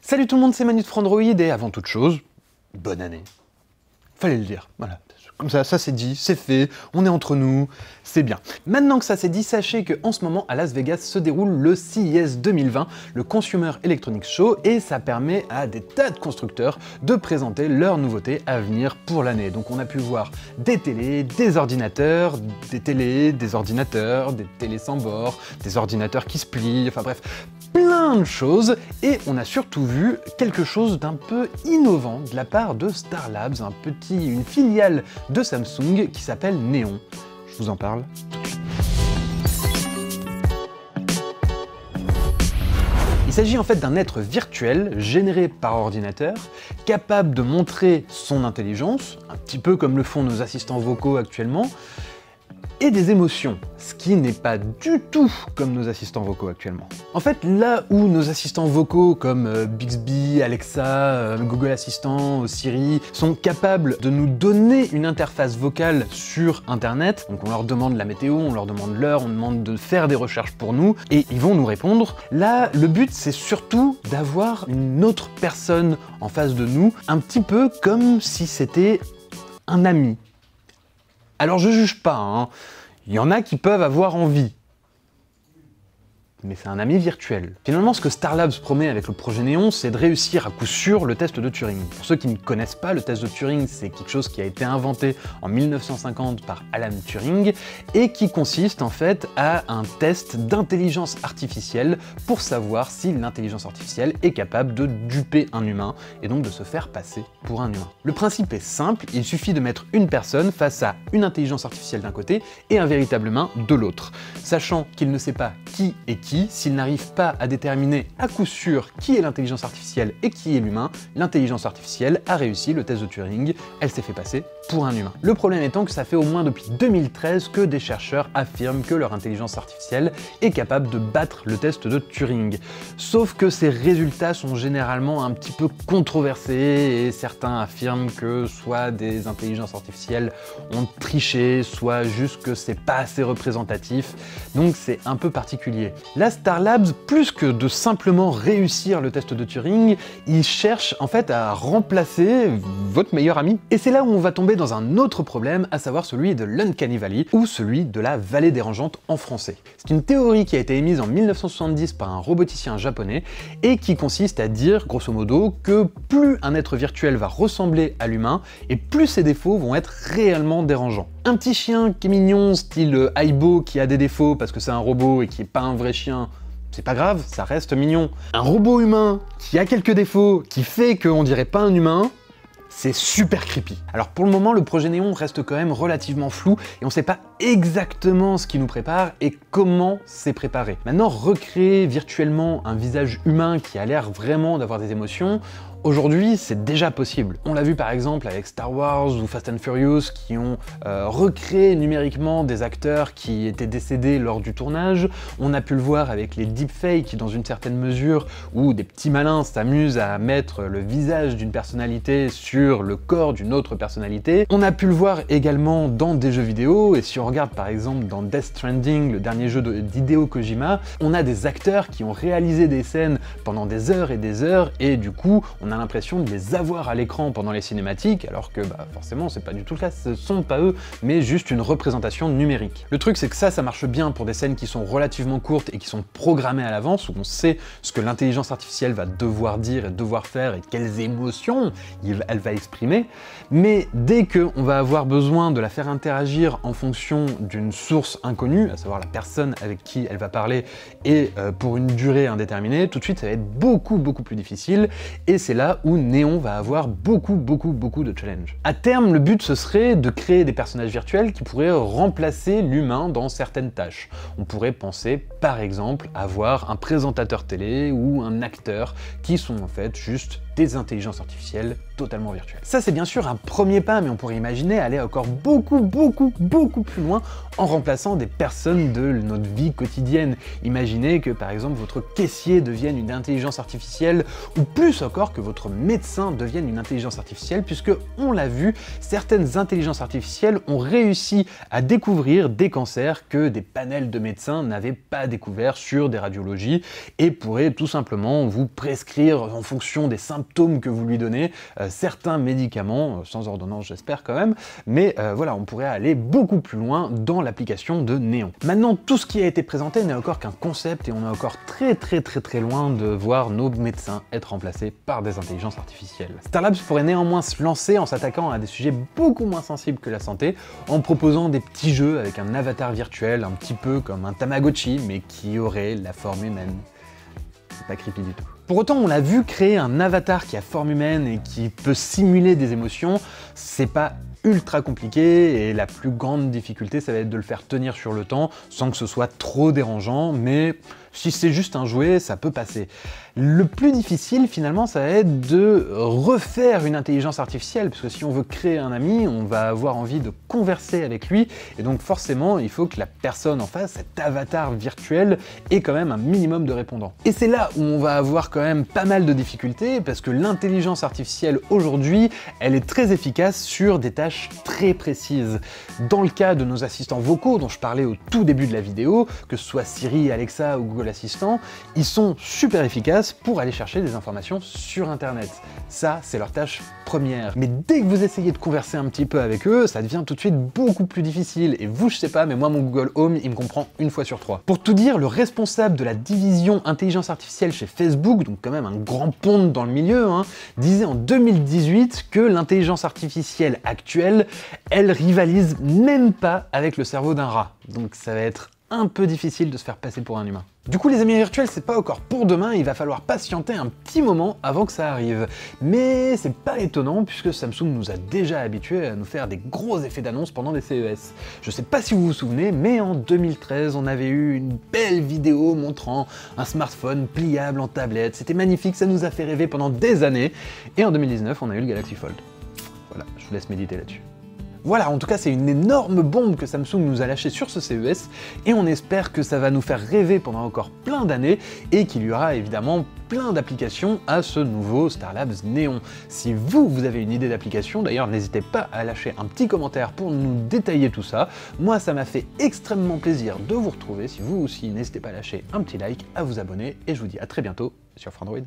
Salut tout le monde, c'est Manu de Frandroid et avant toute chose, bonne année. Fallait le dire, voilà. Comme ça c'est dit, c'est fait, on est entre nous, c'est bien. Maintenant que ça c'est dit, sachez qu'en ce moment à Las Vegas se déroule le CES 2020, le Consumer Electronics Show, et ça permet à des tas de constructeurs de présenter leurs nouveautés à venir pour l'année. Donc on a pu voir des télés, des ordinateurs, des télés, des ordinateurs, des télés sans bord, des ordinateurs qui se plient, enfin bref, plein de choses, et on a surtout vu quelque chose d'un peu innovant de la part de Star Labs, une filiale de Samsung qui s'appelle Neon. Je vous en parle tout de suite. Il s'agit en fait d'un être virtuel généré par ordinateur, capable de montrer son intelligence, un petit peu comme le font nos assistants vocaux actuellement, et des émotions, ce qui n'est pas du tout comme nos assistants vocaux actuellement. En fait, là où nos assistants vocaux comme Bixby, Alexa, Google Assistant, Siri sont capables de nous donner une interface vocale sur Internet, donc on leur demande la météo, on leur demande l'heure, on demande de faire des recherches pour nous, et ils vont nous répondre. Là, le but, c'est surtout d'avoir une autre personne en face de nous, un petit peu comme si c'était un ami. Alors je juge pas, hein. Il y en a qui peuvent avoir envie. Mais c'est un ami virtuel. Finalement, ce que Star Labs promet avec le projet Neon, c'est de réussir à coup sûr le test de Turing. Pour ceux qui ne connaissent pas, le test de Turing, c'est quelque chose qui a été inventé en 1950 par Alan Turing et qui consiste en fait à un test d'intelligence artificielle pour savoir si l'intelligence artificielle est capable de duper un humain et donc de se faire passer pour un humain. Le principe est simple, il suffit de mettre une personne face à une intelligence artificielle d'un côté et un véritable humain de l'autre. Sachant qu'il ne sait pas qui est qui, s'il n'arrive pas à déterminer à coup sûr qui est l'intelligence artificielle et qui est l'humain, l'intelligence artificielle a réussi le test de Turing, elle s'est fait passer pour un humain. Le problème étant que ça fait au moins depuis 2013 que des chercheurs affirment que leur intelligence artificielle est capable de battre le test de Turing. Sauf que ces résultats sont généralement un petit peu controversés et certains affirment que soit des intelligences artificielles ont triché, soit juste que c'est pas assez représentatif, donc c'est un peu particulier. Là, Star Labs, plus que de simplement réussir le test de Turing, il cherche en fait à remplacer votre meilleur ami. Et c'est là où on va tomber dans un autre problème, à savoir celui de l'Uncanny Valley, ou celui de la vallée dérangeante en français. C'est une théorie qui a été émise en 1970 par un roboticien japonais, et qui consiste à dire, grosso modo, que plus un être virtuel va ressembler à l'humain, et plus ses défauts vont être réellement dérangeants. Un petit chien qui est mignon, style Aibo, qui a des défauts parce que c'est un robot et qui est pas un vrai chien, c'est pas grave, ça reste mignon. Un robot humain qui a quelques défauts, qui fait qu'on dirait pas un humain, c'est super creepy. Alors pour le moment, le projet Neon reste quand même relativement flou et on sait pas exactement ce qui nous prépare et comment c'est préparé. Maintenant, recréer virtuellement un visage humain qui a l'air vraiment d'avoir des émotions, aujourd'hui, c'est déjà possible. On l'a vu par exemple avec Star Wars ou Fast and Furious qui ont recréé numériquement des acteurs qui étaient décédés lors du tournage. On a pu le voir avec les deepfakes dans une certaine mesure où des petits malins s'amusent à mettre le visage d'une personnalité sur le corps d'une autre personnalité. On a pu le voir également dans des jeux vidéo, et si on regarde par exemple dans Death Stranding, le dernier jeu d'Hideo Kojima, on a des acteurs qui ont réalisé des scènes pendant des heures et du coup on a l'impression de les avoir à l'écran pendant les cinématiques, alors que forcément c'est pas du tout le cas, ce sont pas eux, mais juste une représentation numérique. Le truc c'est que ça marche bien pour des scènes qui sont relativement courtes et qui sont programmées à l'avance, où on sait ce que l'intelligence artificielle va devoir dire et devoir faire et quelles émotions elle va exprimer, mais dès qu'on va avoir besoin de la faire interagir en fonction d'une source inconnue, à savoir la personne avec qui elle va parler et pour une durée indéterminée, tout de suite ça va être beaucoup plus difficile, et c'est là où Neon va avoir beaucoup de challenges. À terme, le but ce serait de créer des personnages virtuels qui pourraient remplacer l'humain dans certaines tâches. On pourrait penser par exemple avoir un présentateur télé ou un acteur qui sont en fait juste des intelligences artificielles totalement virtuelles. Ça c'est bien sûr un premier pas, mais on pourrait imaginer aller encore beaucoup plus loin en remplaçant des personnes de notre vie quotidienne. Imaginez que par exemple votre caissier devienne une intelligence artificielle, ou plus encore que votre médecin devienne une intelligence artificielle, puisque on l'a vu, certaines intelligences artificielles ont réussi à découvrir des cancers que des panels de médecins n'avaient pas découverts sur des radiologies, et pourraient tout simplement vous prescrire en fonction des symptômes que vous lui donnez certains médicaments, sans ordonnance j'espère quand même, mais voilà, on pourrait aller beaucoup plus loin dans l'application de Néon. Maintenant, tout ce qui a été présenté n'est encore qu'un concept et on est encore très loin de voir nos médecins être remplacés par des intelligences artificielles. Starlabs pourrait néanmoins se lancer en s'attaquant à des sujets beaucoup moins sensibles que la santé, en proposant des petits jeux avec un avatar virtuel, un petit peu comme un Tamagotchi, mais qui aurait la forme humaine. C'est pas creepy du tout. Pour autant, on l'a vu, créer un avatar qui a forme humaine et qui peut simuler des émotions, c'est pas ultra compliqué, et la plus grande difficulté, ça va être de le faire tenir sur le temps sans que ce soit trop dérangeant, mais si c'est juste un jouet, ça peut passer. Le plus difficile, finalement, ça va être de refaire une intelligence artificielle, parce que si on veut créer un ami, on va avoir envie de converser avec lui, et donc forcément, il faut que la personne en face, cet avatar virtuel, ait quand même un minimum de répondants. Et c'est là où on va avoir quand même pas mal de difficultés, parce que l'intelligence artificielle, aujourd'hui, elle est très efficace sur des tâches très précises. Dans le cas de nos assistants vocaux, dont je parlais au tout début de la vidéo, que ce soit Siri, Alexa ou Google Assistant, ils sont super efficaces pour aller chercher des informations sur Internet. Ça, c'est leur tâche première. Mais dès que vous essayez de converser un petit peu avec eux, ça devient tout de suite beaucoup plus difficile. Et vous, je sais pas, mais moi, mon Google Home, il me comprend 1 fois sur 3. Pour tout dire, le responsable de la division intelligence artificielle chez Facebook, donc quand même un grand ponte dans le milieu, disait en 2018 que l'intelligence artificielle actuelle, elle rivalise même pas avec le cerveau d'un rat. Donc ça va être un peu difficile de se faire passer pour un humain. Du coup, les amis virtuels, c'est pas encore pour demain, il va falloir patienter un petit moment avant que ça arrive. Mais c'est pas étonnant puisque Samsung nous a déjà habitués à nous faire des gros effets d'annonce pendant les CES. Je sais pas si vous vous souvenez, mais en 2013, on avait eu une belle vidéo montrant un smartphone pliable en tablette. C'était magnifique, ça nous a fait rêver pendant des années. Et en 2019, on a eu le Galaxy Fold. Voilà, je vous laisse méditer là-dessus. Voilà, en tout cas, c'est une énorme bombe que Samsung nous a lâchée sur ce CES, et on espère que ça va nous faire rêver pendant encore plein d'années, et qu'il y aura évidemment plein d'applications à ce nouveau Starlabs Néon. Si vous avez une idée d'application, d'ailleurs, n'hésitez pas à lâcher un petit commentaire pour nous détailler tout ça. Moi, ça m'a fait extrêmement plaisir de vous retrouver. Si vous aussi, n'hésitez pas à lâcher un petit like, à vous abonner, et je vous dis à très bientôt sur Frandroid.